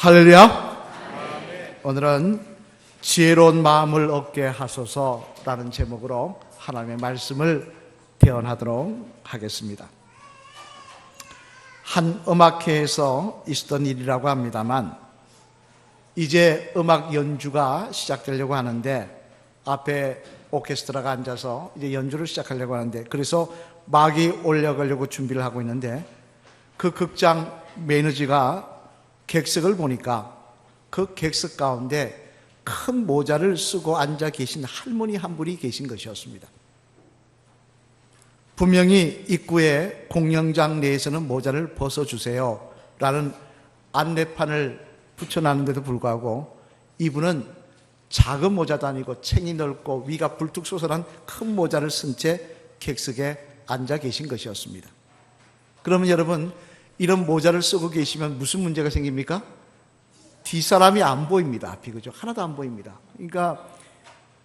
할렐루야. 오늘은 지혜로운 마음을 얻게 하소서라는 제목으로 하나님의 말씀을 대언하도록 하겠습니다. 한 음악회에서 있었던 일이라고 합니다만, 이제 음악 연주가 시작되려고 하는데 앞에 오케스트라가 앉아서 이제 연주를 시작하려고 하는데, 그래서 막이 올라가려고 준비를 하고 있는데, 그 극장 매니저가 객석을 보니까 그 객석 가운데 큰 모자를 쓰고 앉아 계신 할머니 한 분이 계신 것이었습니다. 분명히 입구에 공연장 내에서는 모자를 벗어주세요 라는 안내판을 붙여놨는데도 불구하고 이분은 작은 모자도 아니고 챙이 넓고 위가 불뚝 솟아난 큰 모자를 쓴 채 객석에 앉아 계신 것이었습니다. 그러면 여러분, 이런 모자를 쓰고 계시면 무슨 문제가 생깁니까? 뒷사람이 안 보입니다. 앞이, 그죠? 하나도 안 보입니다. 그러니까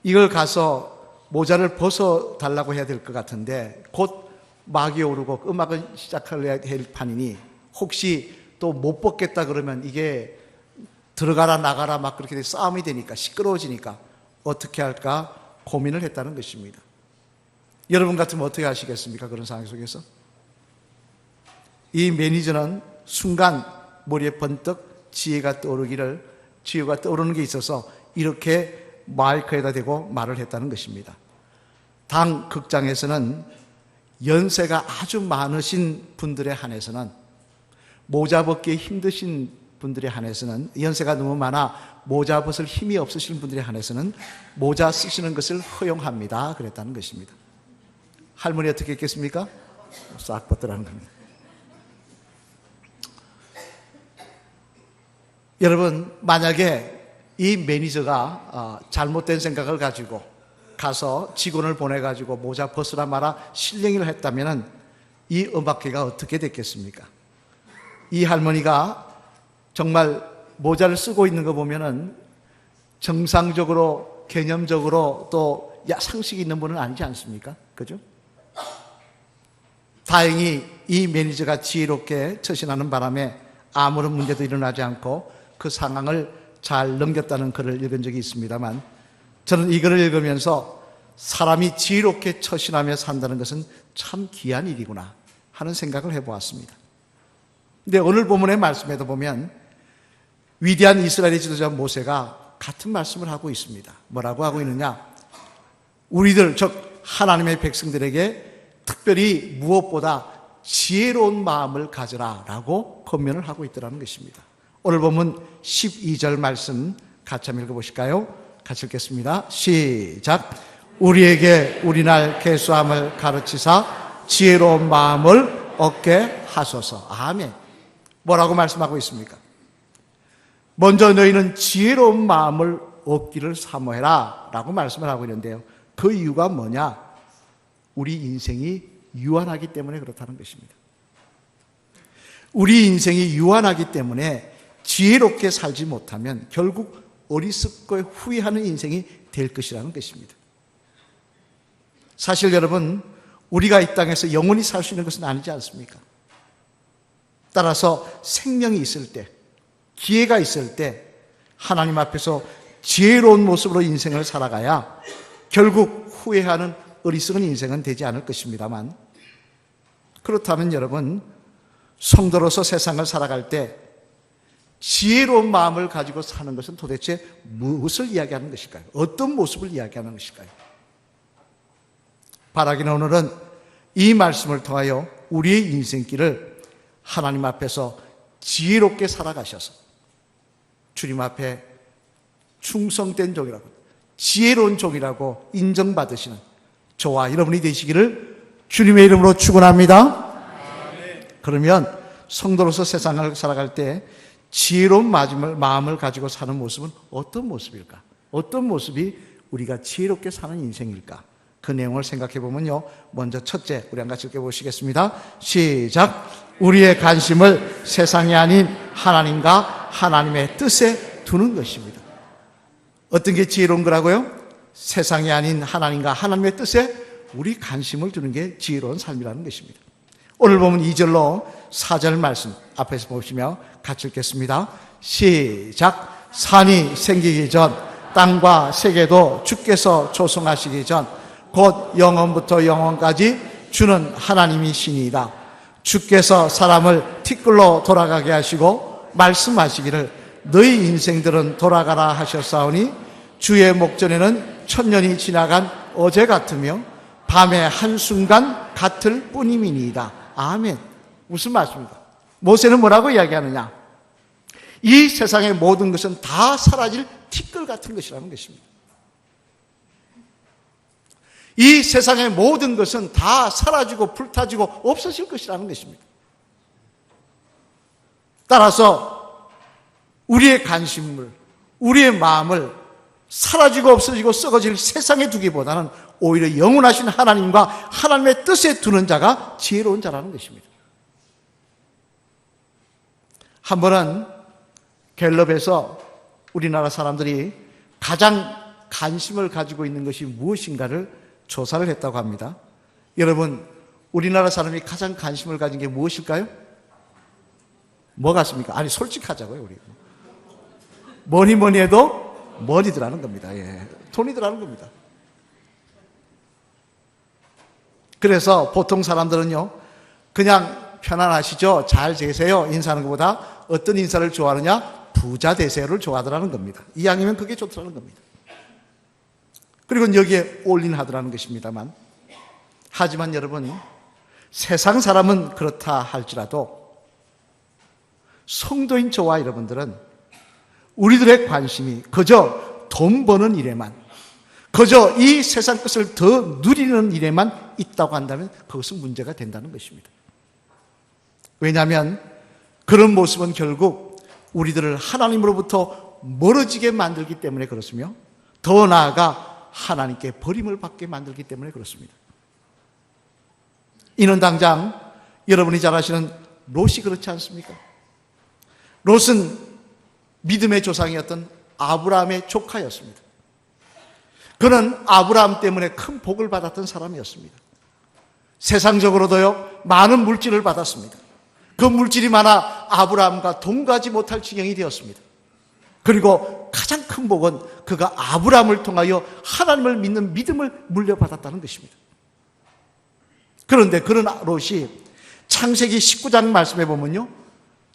이걸 가서 모자를 벗어달라고 해야 될 것 같은데, 곧 막이 오르고 음악을 시작해야 될 판이니 혹시 또 못 벗겠다 그러면 이게 들어가라 나가라 막 그렇게 싸움이 되니까, 시끄러워지니까 어떻게 할까 고민을 했다는 것입니다. 여러분 같으면 어떻게 하시겠습니까? 그런 상황 속에서 이 매니저는 순간 머리에 번뜩 지혜가 떠오르는 게 있어서 이렇게 마이크에다 대고 말을 했다는 것입니다. 당 극장에서는 연세가 아주 많으신 분들에 한해서는, 모자 벗기에 힘드신 분들에 한해서는, 연세가 너무 많아 모자 벗을 힘이 없으신 분들에 한해서는 모자 쓰시는 것을 허용합니다 그랬다는 것입니다. 할머니 어떻게 했겠습니까? 싹 벗더라는 겁니다. 여러분, 만약에 이 매니저가 잘못된 생각을 가지고 가서 직원을 보내가지고 모자 벗으라 마라 실령이를 했다면 이 음악회가 어떻게 됐겠습니까? 이 할머니가 정말 모자를 쓰고 있는 거 보면은 정상적으로, 개념적으로 또 상식이 있는 분은 아니지 않습니까? 그죠? 다행히 이 매니저가 지혜롭게 처신하는 바람에 아무런 문제도 일어나지 않고 그 상황을 잘 넘겼다는 글을 읽은 적이 있습니다만, 저는 이 글을 읽으면서 사람이 지혜롭게 처신하며 산다는 것은 참 귀한 일이구나 하는 생각을 해보았습니다. 근데 오늘 본문의 말씀에도 보면 위대한 이스라엘의 지도자 모세가 같은 말씀을 하고 있습니다. 뭐라고 하고 있느냐? 우리들, 즉 하나님의 백성들에게 특별히 무엇보다 지혜로운 마음을 가져라 라고 권면을 하고 있더라는 것입니다. 오늘 본문 12절 말씀 같이 한번 읽어보실까요? 같이 읽겠습니다. 시작. 우리에게 우리날 계수함을 가르치사 지혜로운 마음을 얻게 하소서. 아멘. 뭐라고 말씀하고 있습니까? 먼저 너희는 지혜로운 마음을 얻기를 사모해라 라고 말씀을 하고 있는데요, 그 이유가 뭐냐? 우리 인생이 유한하기 때문에 그렇다는 것입니다. 우리 인생이 유한하기 때문에 지혜롭게 살지 못하면 결국 어리석고 후회하는 인생이 될 것이라는 것입니다. 사실 여러분, 우리가 이 땅에서 영원히 살 수 있는 것은 아니지 않습니까? 따라서 생명이 있을 때, 기회가 있을 때 하나님 앞에서 지혜로운 모습으로 인생을 살아가야 결국 후회하는 어리석은 인생은 되지 않을 것입니다만, 그렇다면 여러분, 성도로서 세상을 살아갈 때 지혜로운 마음을 가지고 사는 것은 도대체 무엇을 이야기하는 것일까요? 어떤 모습을 이야기하는 것일까요? 바라기는 오늘은 이 말씀을 통하여 우리의 인생길을 하나님 앞에서 지혜롭게 살아가셔서 주님 앞에 충성된 종이라고, 지혜로운 종이라고 인정받으시는 저와 여러분이 되시기를 주님의 이름으로 축원합니다. 그러면 성도로서 세상을 살아갈 때 지혜로운 마음을 가지고 사는 모습은 어떤 모습일까? 어떤 모습이 우리가 지혜롭게 사는 인생일까? 그 내용을 생각해 보면요, 먼저 첫째, 우리 한 같이 읽어보시겠습니다. 시작. 우리의 관심을 세상이 아닌 하나님과 하나님의 뜻에 두는 것입니다. 어떤 게 지혜로운 거라고요? 세상이 아닌 하나님과 하나님의 뜻에 우리 관심을 두는 게 지혜로운 삶이라는 것입니다. 오늘 보면 2절로 4절 말씀 앞에서 보시며 같이 읽겠습니다. 시작. 산이 생기기 전 땅과 세계도 주께서 조성하시기 전 곧 영원부터 영원까지 주는 하나님이시니이다. 주께서 사람을 티끌로 돌아가게 하시고 말씀하시기를 너희 인생들은 돌아가라 하셨사오니 주의 목전에는 천년이 지나간 어제 같으며 밤의 한순간 같을 뿐임이니이다. 아멘. 무슨 말씀입니까? 모세는 뭐라고 이야기하느냐? 이 세상의 모든 것은 다 사라질 티끌 같은 것이라는 것입니다. 이 세상의 모든 것은 다 사라지고 불타지고 없어질 것이라는 것입니다. 따라서 우리의 관심을, 우리의 마음을 사라지고 없어지고 썩어질 세상에 두기보다는 오히려 영원하신 하나님과 하나님의 뜻에 두는 자가 지혜로운 자라는 것입니다. 한 번은 갤럽에서 우리나라 사람들이 가장 관심을 가지고 있는 것이 무엇인가를 조사를 했다고 합니다. 여러분, 우리나라 사람이 가장 관심을 가진 게 무엇일까요? 뭐 같습니까? 아니, 솔직하자고요, 우리. 뭐니 해도 머니들하는 겁니다. 예. 돈이들하는 겁니다. 그래서 보통 사람들은요, 그냥 편안하시죠? 잘 되세요? 인사하는 것보다 어떤 인사를 좋아하느냐? 부자 되세요를 좋아하더라는 겁니다. 이왕이면 그게 좋더라는 겁니다. 그리고 여기에 올인하더라는 것입니다만, 하지만 여러분, 세상 사람은 그렇다 할지라도 성도인 저와 여러분들은 우리들의 관심이 그저 돈 버는 일에만, 그저 이 세상 것을 더 누리는 일에만 있다고 한다면 그것은 문제가 된다는 것입니다. 왜냐하면 그런 모습은 결국 우리들을 하나님으로부터 멀어지게 만들기 때문에 그렇으며, 더 나아가 하나님께 버림을 받게 만들기 때문에 그렇습니다. 이는 당장 여러분이 잘 아시는 롯이 그렇지 않습니까? 롯은 믿음의 조상이었던 아브라함의 조카였습니다. 그는 아브라함 때문에 큰 복을 받았던 사람이었습니다. 세상적으로도요, 많은 물질을 받았습니다. 그 물질이 많아 아브라함과 동가지 못할 지경이 되었습니다. 그리고 가장 큰 복은 그가 아브라함을 통하여 하나님을 믿는 믿음을 물려받았다는 것입니다. 그런데 그런 롯이 창세기 19장 말씀에 보면요,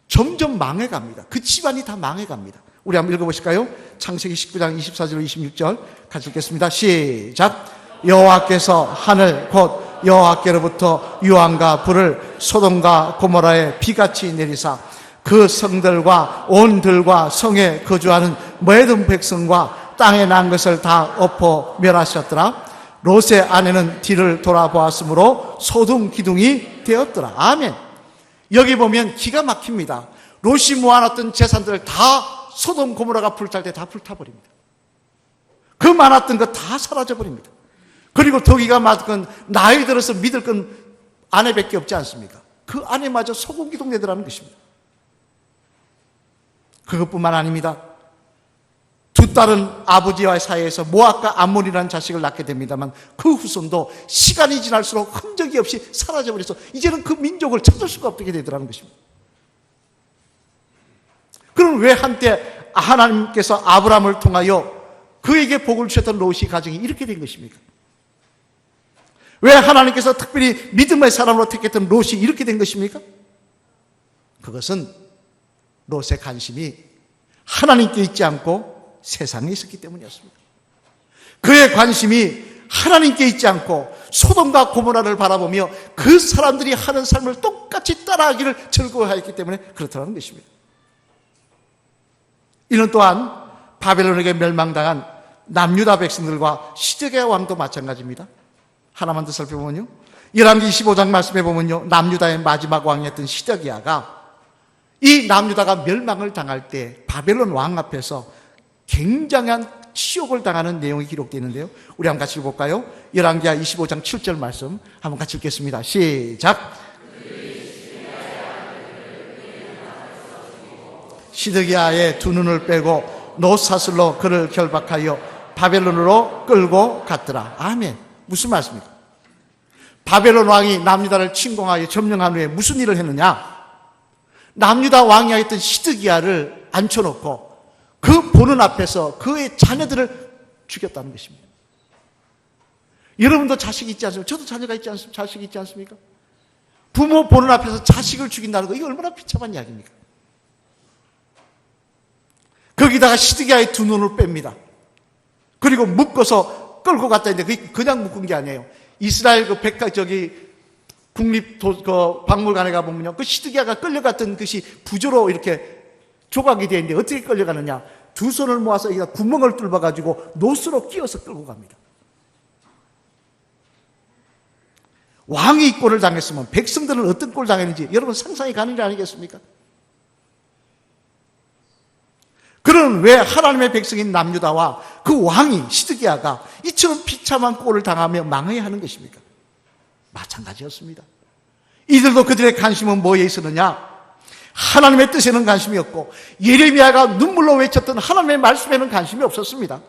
점점 망해갑니다. 그 집안이 다 망해갑니다. 우리 한번 읽어보실까요? 창세기 19장 24절 26절 같이 읽겠습니다. 시작. 여호와께서 하늘 곧 여호와께로부터 유황과 불을 소돔과 고모라에 비같이 내리사 그 성들과 온 들과 성에 거주하는 모든 백성과 땅에 난 것을 다 엎어 멸하셨더라. 롯의 아내는 뒤를 돌아보았으므로 소동 기둥이 되었더라. 아멘. 여기 보면 기가 막힙니다. 롯이 모아놨던 재산들을 다 소돔 고모라가 불탈 때 다 불타버립니다. 그 많았던 거 다 사라져버립니다. 그리고 더 기가 막힌 건 나이 들어서 믿을 건 아내밖에 없지 않습니까? 그 아내마저 소금 기둥 되더라는 것입니다. 그것뿐만 아닙니다. 두 딸은 아버지와의 사이에서 모압과 암몬이라는 자식을 낳게 됩니다만 그 후손도 시간이 지날수록 흔적이 없이 사라져버려서 이제는 그 민족을 찾을 수가 없게 되더라는 것입니다. 그럼 왜 한때 하나님께서 아브라함을 통하여 그에게 복을 주셨던 롯이 가정이 이렇게 된 것입니까? 왜 하나님께서 특별히 믿음의 사람으로 택했던 롯이 이렇게 된 것입니까? 그것은 롯의 관심이 하나님께 있지 않고 세상에 있었기 때문이었습니다. 그의 관심이 하나님께 있지 않고 소돔과 고모라를 바라보며 그 사람들이 하는 삶을 똑같이 따라하기를 즐거워하였기 때문에 그렇다는 것입니다. 이는 또한 바벨론에게 멸망당한 남유다 백성들과 시드기야 왕도 마찬가지입니다. 하나만 더 살펴보면요, 열왕기 25장 말씀에 보면요, 남유다의 마지막 왕이었던 시드기야가 이 남유다가 멸망을 당할 때 바벨론 왕 앞에서 굉장한 치욕을 당하는 내용이 기록되어 있는데요, 우리 한번 같이 읽어볼까요? 열왕기하 25장 7절 말씀 한번 같이 읽겠습니다. 시작. 시드기야의 두 눈을 빼고 노사슬로 그를 결박하여 바벨론으로 끌고 갔더라. 아멘. 무슨 말씀입니까? 바벨론 왕이 남유다를 침공하여 점령한 후에 무슨 일을 했느냐? 남유다 왕이었던 시드기야를 앉혀놓고 그 보는 앞에서 그의 자녀들을 죽였다는 것입니다. 여러분도 자식이 있지 않습니까? 저도 자녀가 있지 않습니까? 자식이 있지 않습니까? 부모 보는 앞에서 자식을 죽인다는 거, 이거 얼마나 비참한 이야기입니까? 거기다가 시드기야의 두 눈을 뺍니다. 그리고 묶어서 끌고 갔다 했는데 그게 그냥 묶은 게 아니에요. 이스라엘 박물관에 가보면요. 그 시드기야가 끌려갔던 것이 부조로 이렇게 조각이 되어 있는데 어떻게 끌려가느냐. 두 손을 모아서 여기다 구멍을 뚫어가지고 노스로 끼워서 끌고 갑니다. 왕이 이 꼴을 당했으면 백성들은 어떤 꼴을 당했는지 여러분 상상이 가는 게 아니겠습니까? 그런 왜 하나님의 백성인 남유다와 그 왕이 시드기야가 이처럼 비참한 꼴을 당하며 망해야 하는 것입니까? 마찬가지였습니다. 이들도 그들의 관심은 뭐에 있었느냐? 하나님의 뜻에는 관심이 없고 예레미야가 눈물로 외쳤던 하나님의 말씀에는 관심이 없었습니다.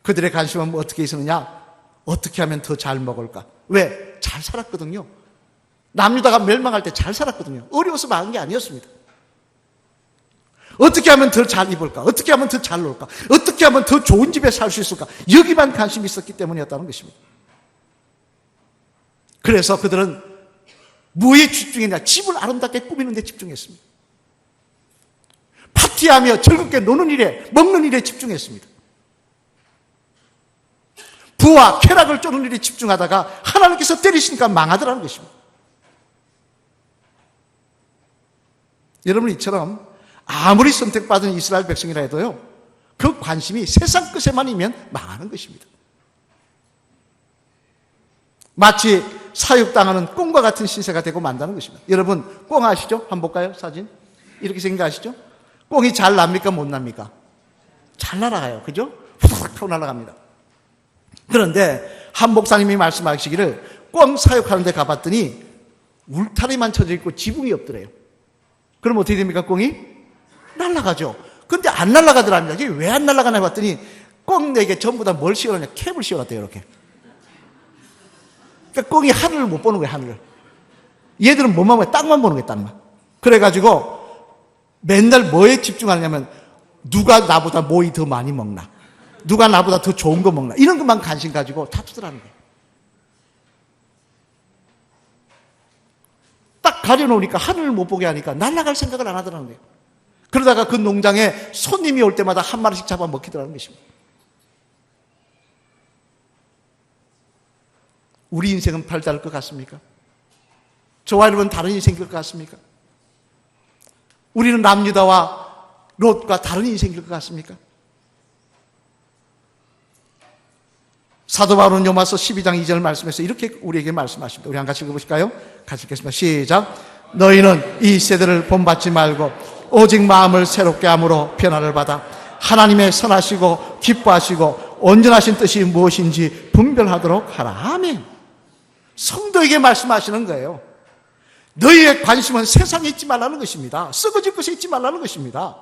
그들의 관심은 뭐 어떻게 있었느냐? 어떻게 하면 더 잘 먹을까? 왜? 잘 살았거든요. 남유다가 멸망할 때 잘 살았거든요. 어려워서 망한 게 아니었습니다. 어떻게 하면 더 잘 입을까? 어떻게 하면 더 잘 놀까? 어떻게 하면 더 좋은 집에 살 수 있을까? 여기만 관심이 있었기 때문이었다는 것입니다. 그래서 그들은 뭐에 집중했냐? 집을 아름답게 꾸미는 데 집중했습니다. 파티하며 즐겁게 노는 일에, 먹는 일에 집중했습니다. 부와 쾌락을 쫓는 일에 집중하다가 하나님께서 때리시니까 망하더라는 것입니다. 여러분, 이처럼 아무리 선택받은 이스라엘 백성이라 해도요, 그 관심이 세상 것에만이면 망하는 것입니다. 마치 사육당하는 꽁과 같은 신세가 되고 만다는 것입니다. 여러분, 꽁 아시죠? 한번 볼까요? 사진. 이렇게 생긴 거 아시죠? 꽁이 잘 납니까? 못 납니까? 잘 날아가요. 그죠? 푸르륵 하고 날아갑니다. 그런데 한 목사님이 말씀하시기를 꽁 사육하는 데 가봤더니 울타리만 쳐져 있고 지붕이 없더래요. 그럼 어떻게 됩니까? 꽁이? 날아가죠. 근데 안 날아가더랍니다. 이게 왜 안 날아가나 봤더니 꽁에게 전부 다 뭘 씌워놨냐? 캡을 씌워놨대요. 이렇게. 그러니까 꽁이 하늘을 못 보는 거예요. 하늘을. 얘들은 뭐만 보면 땅만 보는 거예요. 땅만. 그래가지고 맨날 뭐에 집중하냐면 누가 나보다 뭐이 더 많이 먹나, 누가 나보다 더 좋은 거 먹나, 이런 것만 관심 가지고 다투더라는 거예요. 딱 가려놓으니까 하늘을 못 보게 하니까 날아갈 생각을 안 하더라는 거예요. 그러다가 그 농장에 손님이 올 때마다 한 마리씩 잡아 먹히더라는 것입니다. 우리 인생은 별다를 것 같습니까? 저와 여러분 다른 인생일 것 같습니까? 우리는 남유다와 롯과 다른 인생일 것 같습니까? 사도 바울은 로마서 12장 2절 말씀에서 이렇게 우리에게 말씀하십니다. 우리 한 같이 읽어보실까요? 같이 읽겠습니다. 시작. 너희는 이 세대를 본받지 말고 오직 마음을 새롭게 함으로 변화를 받아 하나님의 선하시고 기뻐하시고 온전하신 뜻이 무엇인지 분별하도록 하라. 아멘. 성도에게 말씀하시는 거예요. 너희의 관심은 세상에 있지 말라는 것입니다. 썩어질 것에 있지 말라는 것입니다.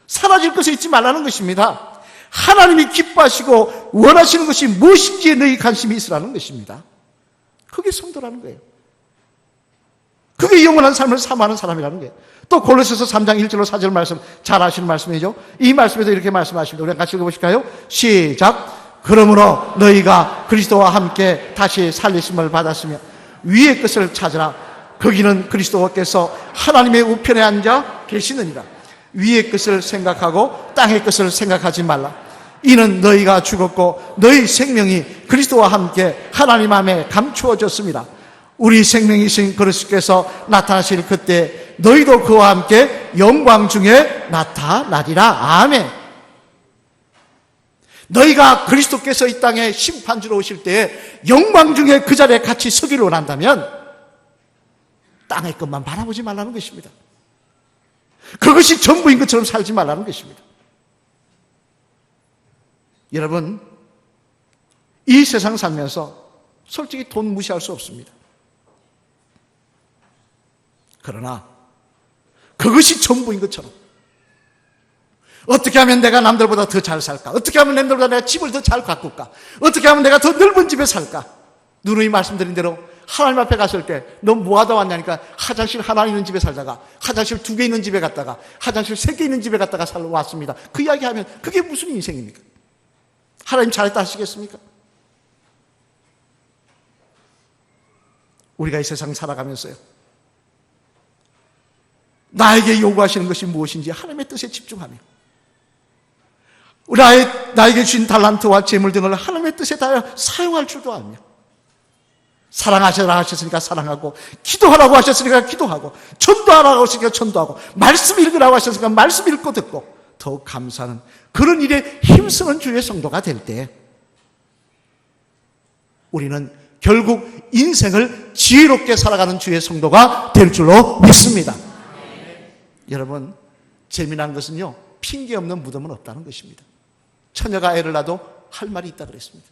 사라질 것에 있지 말라는 것입니다. 하나님이 기뻐하시고 원하시는 것이 무엇인지에 너희 관심이 있으라는 것입니다. 그게 성도라는 거예요. 그게 영원한 삶을 사모하는 사람이라는 거예요. 또 골로새서 3장 1절로 4절 말씀 잘 아시는 말씀이죠. 이 말씀에서 이렇게 말씀하십니다. 우리 같이 읽어보실까요? 시작. 그러므로 너희가 그리스도와 함께 다시 살리심을 받았으며 위의 것을 찾으라. 거기는 그리스도께서 하나님의 우편에 앉아 계시느니라. 위의 것을 생각하고 땅의 것을 생각하지 말라. 이는 너희가 죽었고 너희 생명이 그리스도와 함께 하나님 안에 감추어졌습니다. 우리 생명이신 그리스도께서 나타나실 그때 너희도 그와 함께 영광 중에 나타나리라. 아멘. 너희가 그리스도께서 이 땅에 심판주로 오실 때에 영광 중에 그 자리에 같이 서기를 원한다면 땅의 것만 바라보지 말라는 것입니다. 그것이 전부인 것처럼 살지 말라는 것입니다. 여러분, 이 세상 살면서 솔직히 돈 무시할 수 없습니다. 그러나 그것이 전부인 것처럼 어떻게 하면 내가 남들보다 더 잘 살까? 어떻게 하면 남들보다 내가 집을 더 잘 가꿀까? 어떻게 하면 내가 더 넓은 집에 살까? 누누이 말씀드린 대로 하나님 앞에 갔을 때 너 뭐하다 왔냐니까 화장실 하나 있는 집에 살다가 화장실 2개 있는 집에 갔다가 화장실 3개 있는 집에 갔다가 살러 왔습니다. 그 이야기 하면 그게 무슨 인생입니까? 하나님 잘했다 하시겠습니까? 우리가 이 세상 살아가면서요, 나에게 요구하시는 것이 무엇인지 하나님의 뜻에 집중하며 나에게 주신 달란트와 재물 등을 하나님의 뜻에 따라 사용할 줄도 알며, 사랑하시라 하셨으니까 사랑하고, 기도하라고 하셨으니까 기도하고, 전도하라고 하셨으니까 전도하고, 말씀 읽으라고 하셨으니까 말씀 읽고 듣고, 더욱 감사하는 그런 일에 힘쓰는 주의 성도가 될 때 우리는 결국 인생을 지혜롭게 살아가는 주의 성도가 될 줄로 믿습니다. 여러분, 재미난 것은요, 핑계 없는 무덤은 없다는 것입니다. 처녀가 애를 낳아도 할 말이 있다 그랬습니다.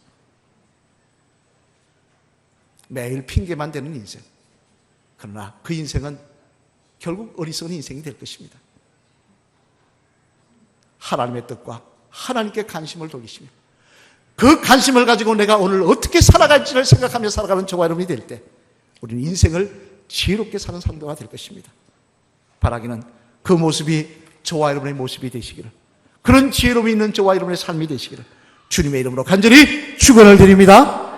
매일 핑계만 되는 인생. 그러나 그 인생은 결국 어리석은 인생이 될 것입니다. 하나님의 뜻과 하나님께 관심을 돌리시며 그 관심을 가지고 내가 오늘 어떻게 살아갈지를 생각하며 살아가는 저와 여러분이 될 때 우리는 인생을 지혜롭게 사는 성도가 될 것입니다. 바라기는 그 모습이 저와 여러분의 모습이 되시기를, 그런 지혜로움이 있는 저와 여러분의 삶이 되시기를 주님의 이름으로 간절히 축원을 드립니다.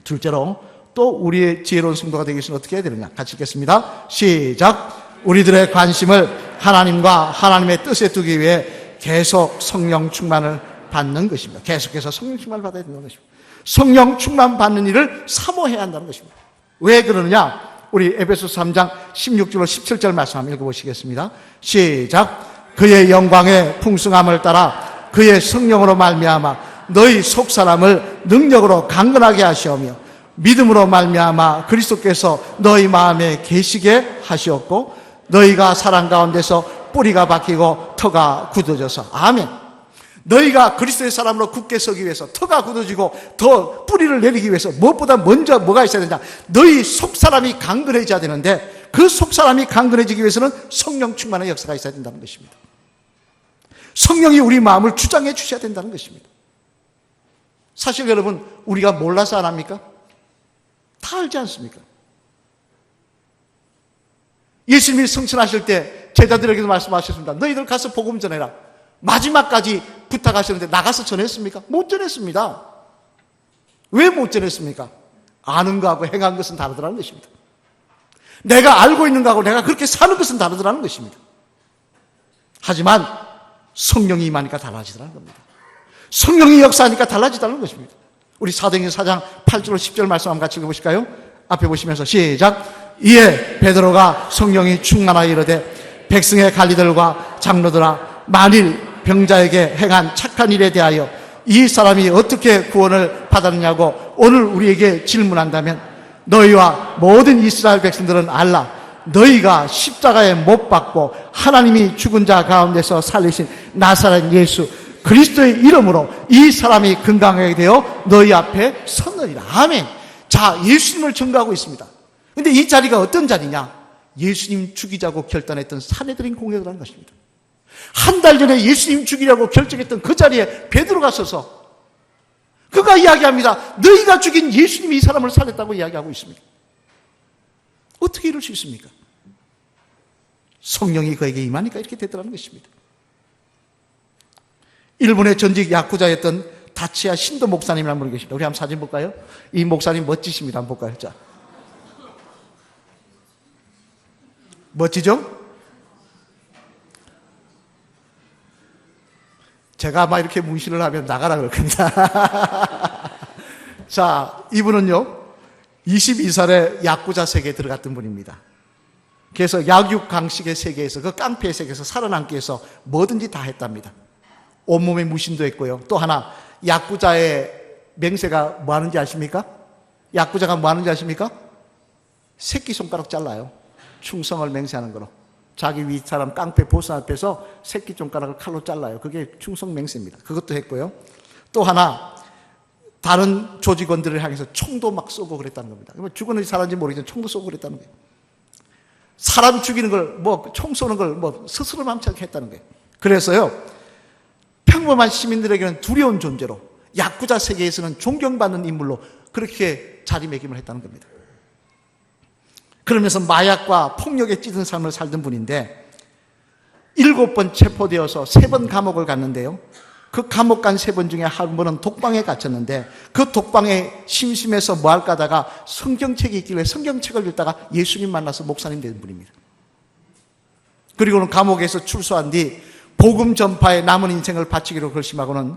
둘째로 또 우리의 지혜로운 성도가 되기 위해서는 어떻게 해야 되느냐? 같이 읽겠습니다. 시작. 우리들의 관심을 하나님과 하나님의 뜻에 두기 위해 계속 성령 충만을 받는 것입니다. 계속해서 성령 충만을 받아야 된다는 것입니다. 성령 충만 받는 일을 사모해야 한다는 것입니다. 왜 그러느냐? 우리 에베소서 3장 16절로 17절 말씀 한번 읽어보시겠습니다. 시작. 그의 영광의 풍성함을 따라 그의 성령으로 말미암아 너희 속사람을 능력으로 강건하게 하시오며 믿음으로 말미암아 그리스도께서 너희 마음에 계시게 하시었고 너희가 사랑 가운데서 뿌리가 박히고 터가 굳어져서. 아멘. 너희가 그리스도의 사람으로 굳게 서기 위해서, 터가 굳어지고 더 뿌리를 내리기 위해서 무엇보다 먼저 뭐가 있어야 되냐? 너희 속사람이 강건해져야 되는데, 그 속사람이 강건해지기 위해서는 성령 충만의 역사가 있어야 된다는 것입니다. 성령이 우리 마음을 주장해 주셔야 된다는 것입니다. 사실 여러분, 우리가 몰라서 안 합니까? 다 알지 않습니까? 예수님이 성천하실 때 제자들에게도 말씀하셨습니다. 너희들 가서 복음 전해라. 마지막까지 부탁하셨는데 나가서 전했습니까? 못 전했습니다. 왜 못 전했습니까? 아는 거하고 행한 것은 다르더라는 것입니다. 내가 알고 있는 거하고 내가 그렇게 사는 것은 다르더라는 것입니다. 하지만 성령이 임하니까 달라지더라는 겁니다. 성령이 역사하니까 달라지더라는 것입니다. 우리 사도행전 4장 8절 10절 말씀 한번 같이 읽어보실까요? 앞에 보시면서 시작. 이에 베드로가 성령이 충만하여 이르되 백성의 관리들과 장로들아, 만일 병자에게 행한 착한 일에 대하여 이 사람이 어떻게 구원을 받았느냐고 오늘 우리에게 질문한다면 너희와 모든 이스라엘 백성들은 알라. 너희가 십자가에 못 박고 하나님이 죽은 자 가운데서 살리신 나사렛 예수 그리스도의 이름으로 이 사람이 건강하게 되어 너희 앞에 섰느니라. 아멘. 자, 예수님을 증거하고 있습니다. 근데 이 자리가 어떤 자리냐? 예수님 죽이자고 결단했던 사내들인 공회라는 것입니다. 한 달 전에 예수님 죽이려고 결정했던 그 자리에 베드로가 서서 그가 이야기합니다. 너희가 죽인 예수님이 이 사람을 살렸다고 이야기하고 있습니다. 어떻게 이럴 수 있습니까? 성령이 그에게 임하니까 이렇게 됐다는 것입니다. 일본의 전직 야쿠자였던 다치야 신도 목사님이라는 분이 계십니다. 우리 한번 사진 볼까요? 이 목사님 멋지십니다. 한번 볼까요? 자, 멋지죠? 제가 막 이렇게 문신을 하면 나가라 그럴 겁니다. 자, 이분은요 22살에 야쿠자 세계에 들어갔던 분입니다. 그래서 약육 강식의 세계에서, 그 깡패의 세계에서 살아남기 위해서 뭐든지 다 했답니다. 온몸에 무신도 했고요. 또 하나, 야쿠자의 맹세가 뭐 하는지 아십니까? 야쿠자가 뭐 하는지 아십니까? 새끼손가락 잘라요. 충성을 맹세하는 거로. 자기 윗사람 깡패 보스 앞에서 새끼손가락을 칼로 잘라요. 그게 충성 맹세입니다. 그것도 했고요. 또 하나, 다른 조직원들을 향해서 총도 막 쏘고 그랬다는 겁니다. 죽었는지 살았는지 모르겠지만 총도 쏘고 그랬다는 거예요. 사람 죽이는 걸, 총 쏘는 걸 스스로 맘차게 했다는 거예요. 그래서요, 평범한 시민들에게는 두려운 존재로, 야쿠자 세계에서는 존경받는 인물로 그렇게 자리매김을 했다는 겁니다. 그러면서 마약과 폭력에 찌든 삶을 살던 분인데 7번 체포되어서 3번 감옥을 갔는데요. 그 감옥 간 3번 중에 한 번은 독방에 갇혔는데 그 독방에 심심해서 뭐 할까 하다가 성경책이 있길래 성경책을 읽다가 예수님 만나서 목사님 된 분입니다. 그리고는 감옥에서 출소한 뒤 복음 전파에 남은 인생을 바치기로 결심하고는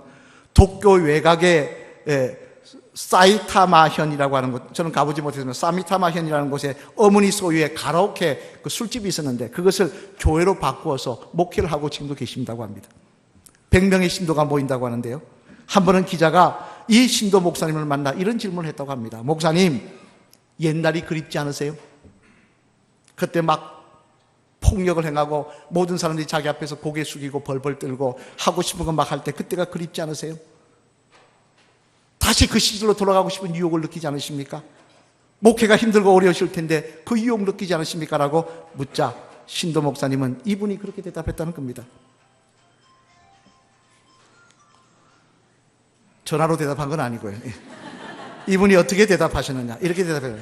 도쿄 외곽에 사이타마현이라고 하는 곳, 저는 가보지 못했지만 사미타마현이라는 곳에 어머니 소유의 가라오케 그 술집이 있었는데 그것을 교회로 바꾸어서 목회를 하고 지금도 계신다고 합니다. 100명의 신도가 모인다고 하는데요. 한 번은 기자가 이 신도 목사님을 만나 이런 질문을 했다고 합니다. 목사님, 옛날이 그립지 않으세요? 그때 막 폭력을 행하고 모든 사람들이 자기 앞에서 고개 숙이고 벌벌 떨고 하고 싶은 거 막 할 때 그때가 그립지 않으세요? 다시 그 시절로 돌아가고 싶은 유혹을 느끼지 않으십니까? 목회가 힘들고 어려우실 텐데 그 유혹 느끼지 않으십니까? 라고 묻자 신도 목사님은 이분이 그렇게 대답했다는 겁니다. 전화로 대답한 건 아니고요. 이분이 어떻게 대답하셨느냐, 이렇게 대답해요.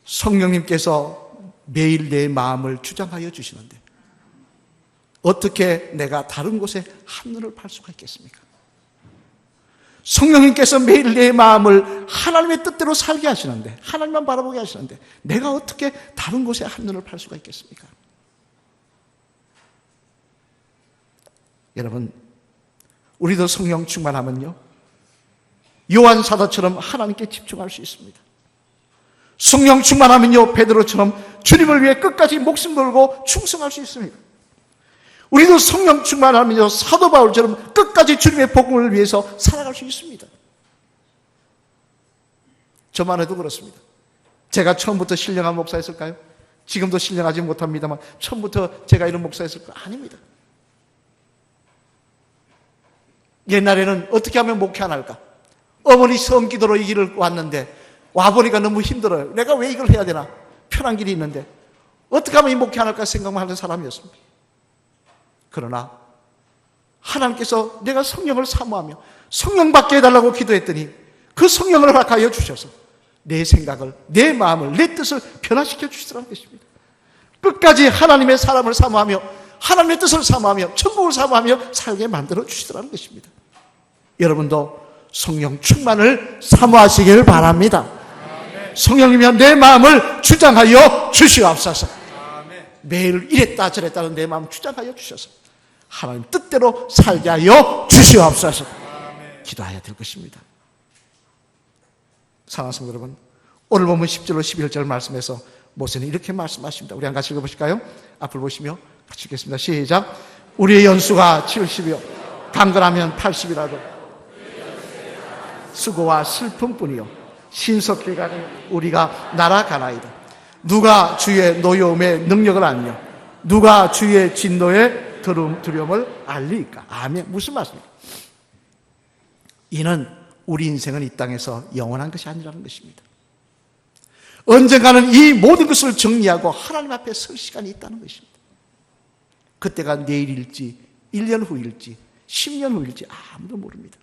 성령님께서 매일 내 마음을 주장하여 주시는데 어떻게 내가 다른 곳에 한눈을 팔 수가 있겠습니까? 성령님께서 매일 내 마음을 하나님의 뜻대로 살게 하시는데, 하나님만 바라보게 하시는데 내가 어떻게 다른 곳에 한눈을 팔 수가 있겠습니까? 여러분, 우리도 성령 충만하면요 요한 사도처럼 하나님께 집중할 수 있습니다. 성령 충만하면요 베드로처럼 주님을 위해 끝까지 목숨 걸고 충성할 수 있습니다. 우리도 성령 충만하면요 사도 바울처럼 끝까지 주님의 복음을 위해서 살아갈 수 있습니다. 저만 해도 그렇습니다. 제가 처음부터 신령한 목사였을까요? 지금도 신령하지 못합니다만 처음부터 제가 이런 목사였을까요? 아닙니다. 옛날에는 어떻게 하면 목회 안 할까? 어머니 성기도로 이 길을 왔는데 와보니까 너무 힘들어요. 내가 왜 이걸 해야 되나? 편한 길이 있는데 어떻게 하면 이 목회 안 할까 생각만 하는 사람이었습니다. 그러나 하나님께서 내가 성령을 사모하며 성령 받게 해달라고 기도했더니 그 성령을 허락하여 주셔서 내 생각을, 내 마음을, 내 뜻을 변화시켜 주시더라는 것입니다. 끝까지 하나님의 사람을 사모하며 하나님의 뜻을 사모하며 천국을 사모하며 살게 만들어 주시더라는 것입니다. 여러분도 성령 충만을 사모하시길 바랍니다. 성령님이여 내 마음을 주장하여 주시옵소서. 매일 이랬다 저랬다는 내 마음 주장하여 주셔서 하나님 뜻대로 살게 하여 주시옵소서. 기도해야 될 것입니다. 사랑하는 성도 여러분, 오늘 보면 10절로 11절 말씀에서 모세는 이렇게 말씀하십니다. 우리 한 같이 읽어보실까요? 앞을 보시며 같이 읽겠습니다. 시작. 우리의 연수가 70이요 강건하면 80이라도 수고와 슬픔뿐이요 신속히 가는 우리가 날아가나이다. 누가 주의 노여움의 능력을 알며 누가 주의 진노의 두려움을 알리까? 아멘. 무슨 말씀입니까? 이는 우리 인생은 이 땅에서 영원한 것이 아니라는 것입니다. 언젠가는 이 모든 것을 정리하고 하나님 앞에 설 시간이 있다는 것입니다. 그때가 내일일지 1년 후일지 10년 후일지 아무도 모릅니다.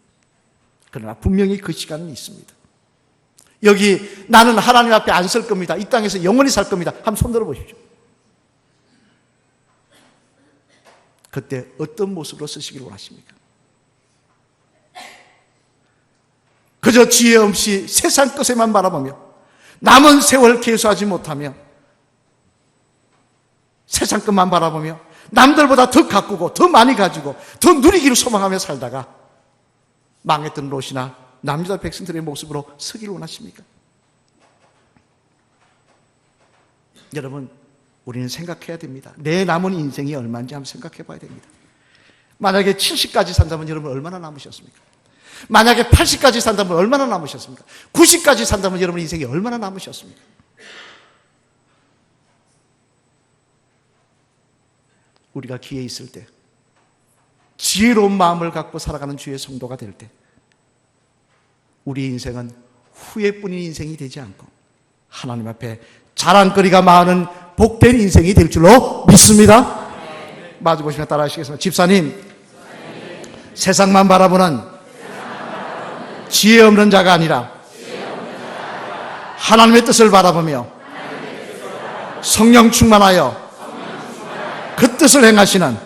그러나 분명히 그 시간은 있습니다. 여기 나는 하나님 앞에 안 설 겁니다. 이 땅에서 영원히 살 겁니다. 한번 손 들어보십시오. 그때 어떤 모습으로 쓰시길 원하십니까? 그저 지혜 없이 세상 것에만 바라보며 남은 세월 계수하지 못하며 세상 것만 바라보며 남들보다 더 가꾸고 더 많이 가지고 더 누리기를 소망하며 살다가 망했던 롯이나 남유다 백성들의 모습으로 서기를 원하십니까? 여러분, 우리는 생각해야 됩니다. 내 남은 인생이 얼마인지 한번 생각해 봐야 됩니다. 만약에 70까지 산다면 여러분 얼마나 남으셨습니까? 만약에 80까지 산다면 얼마나 남으셨습니까? 90까지 산다면 여러분 인생이 얼마나 남으셨습니까? 우리가 기회 있을 때 지혜로운 마음을 갖고 살아가는 주의 성도가 될 때 우리 인생은 후회뿐인 인생이 되지 않고 하나님 앞에 자랑거리가 많은 복된 인생이 될 줄로 믿습니다. 마주보시면 따라하시겠습니다. 집사님, 세상만 바라보는 지혜 없는 자가 아니라 하나님의 뜻을 바라보며 성령 충만하여 그 뜻을 행하시는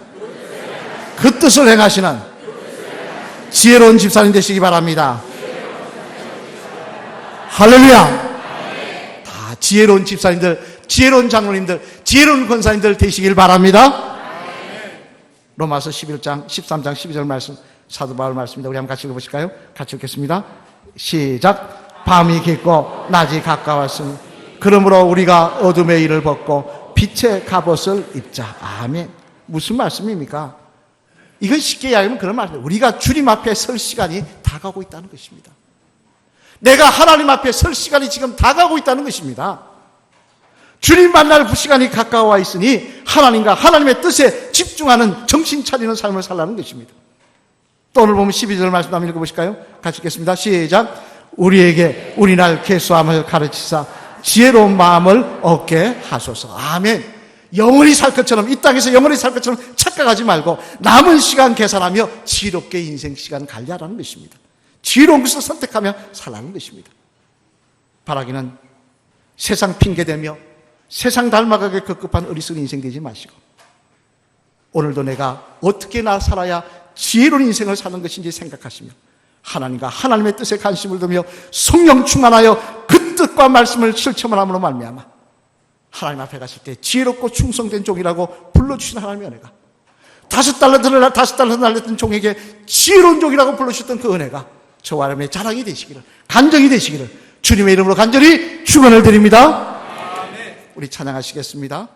지혜로운 집사님 되시기 바랍니다. 할렐루야. 다 지혜로운 집사님들, 지혜로운 장로님들, 지혜로운 권사님들 되시길 바랍니다. 로마서 11장 13장 12절 말씀, 사도 바울 말씀입니다. 우리 한번 같이 읽어보실까요? 같이 읽겠습니다. 시작. 밤이 깊고 낮이 가까웠으니 그러므로 우리가 어둠의 일을 벗고 빛의 갑옷을 입자. 아멘. 무슨 말씀입니까? 이건 쉽게 이야기하면 그런 말이에요. 우리가 주님 앞에 설 시간이 다가오고 있다는 것입니다. 내가 하나님 앞에 설 시간이 지금 다가오고 있다는 것입니다. 주님 만날 시간이 가까워 있으니 하나님과 하나님의 뜻에 집중하는 정신 차리는 삶을 살라는 것입니다. 또 오늘 보면 12절 말씀 한번 읽어보실까요? 같이 읽겠습니다. 시작. 우리에게 우리날 계수함을 가르치사 지혜로운 마음을 얻게 하소서. 아멘. 영원히 살 것처럼, 이 땅에서 영원히 살 것처럼 착각하지 말고 남은 시간 계산하며 지혜롭게 인생 시간 관리하라는 것입니다. 지혜로운 것을 선택하며 살라는 것입니다. 바라기는 세상 핑계대며 세상 닮아가게 급급한 어리석은 인생 되지 마시고 오늘도 내가 어떻게 살아야 지혜로운 인생을 사는 것인지 생각하시며 하나님과 하나님의 뜻에 관심을 두며 성령 충만하여 그 뜻과 말씀을 실천함으로 말미암아 하나님 앞에 가실 때 지혜롭고 충성된 종이라고 불러주신 하나님의 은혜가 5달란트를 날렸던 종에게 지혜로운 종이라고 불러주셨던 그 은혜가 저와 여러분의 자랑이 되시기를, 간증이 되시기를 주님의 이름으로 간절히 축원을 드립니다. 우리 찬양하시겠습니다.